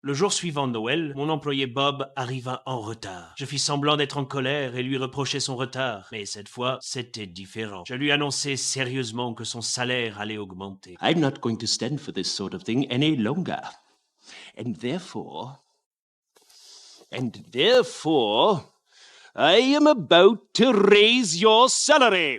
Le jour suivant Noël, mon employé Bob arriva en retard. Je fis semblant d'être en colère et lui reprochai son retard. Mais cette fois, c'était différent. Je lui annonçai sérieusement que son salaire allait augmenter. I'm not going to stand for this sort of thing any longer. And therefore, I am about to raise your salary.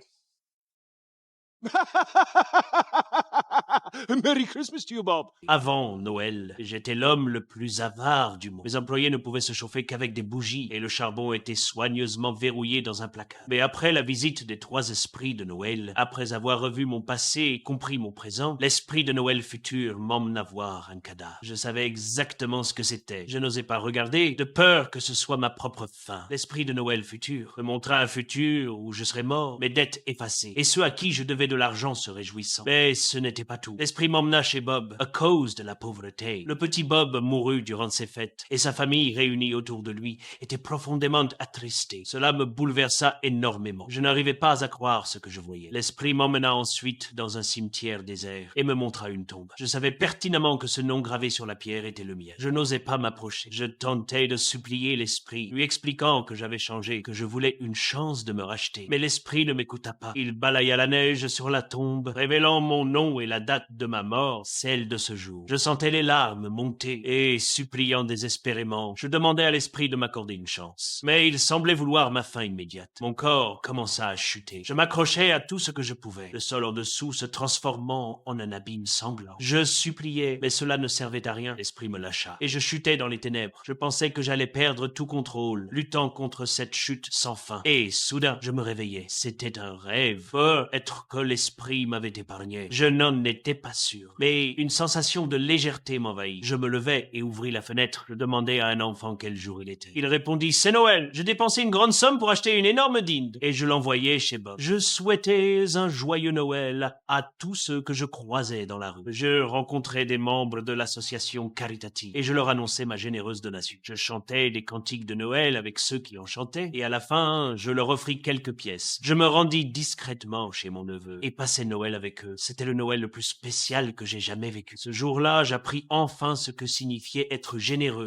Merry Christmas to you, Bob. Avant Noël, j'étais l'homme le plus avare du monde. Mes employés ne pouvaient se chauffer qu'avec des bougies et le charbon était soigneusement verrouillé dans un placard. Mais après la visite des 3 esprits de Noël, après avoir revu mon passé et compris mon présent, l'esprit de Noël futur m'emmena voir un cadavre. Je savais exactement ce que c'était. Je n'osais pas regarder, de peur que ce soit ma propre fin. L'esprit de Noël futur me montra un futur où je serais mort, mes dettes effacées, et ceux à qui je devais de l'argent se réjouissant. Mais ce n'était pas tout. L'esprit m'emmena chez Bob, à cause de la pauvreté. Le petit Bob mourut durant ces fêtes, et sa famille réunie autour de lui était profondément attristée. Cela me bouleversa énormément. Je n'arrivais pas à croire ce que je voyais. L'esprit m'emmena ensuite dans un cimetière désert, et me montra une tombe. Je savais pertinemment que ce nom gravé sur la pierre était le mien. Je n'osais pas m'approcher. Je tentais de supplier l'esprit, lui expliquant que j'avais changé, que je voulais une chance de me racheter. Mais l'esprit ne m'écouta pas. Il balaya la neige sur la tombe, révélant mon nom et la date de ma mort, celle de ce jour. Je sentais les larmes monter, et, suppliant désespérément, je demandais à l'esprit de m'accorder une chance. Mais il semblait vouloir ma fin immédiate. Mon corps commença à chuter. Je m'accrochais à tout ce que je pouvais, le sol en dessous se transformant en un abîme sanglant. Je suppliais, mais cela ne servait à rien. L'esprit me lâcha, et je chutais dans les ténèbres. Je pensais que j'allais perdre tout contrôle, luttant contre cette chute sans fin. Et, soudain, je me réveillais. C'était un rêve. Peut-être que l'esprit m'avait épargné. Je n'en étais pas sûr. Mais une sensation de légèreté m'envahit. Je me levai et ouvris la fenêtre. Je demandai à un enfant quel jour il était. Il répondit: c'est Noël. J'ai dépensé une grande somme pour acheter une énorme dinde. Et je l'envoyai chez Bob. Je souhaitais un joyeux Noël à tous ceux que je croisais dans la rue. Je rencontrai des membres de l'association caritative et je leur annonçai ma généreuse donation. Je chantais des cantiques de Noël avec ceux qui en chantaient et à la fin, je leur offris quelques pièces. Je me rendis discrètement chez mon neveu et passai Noël avec eux. C'était le Noël le plus spécial que j'ai jamais vécu. Ce jour-là, j'appris enfin ce que signifiait être généreux.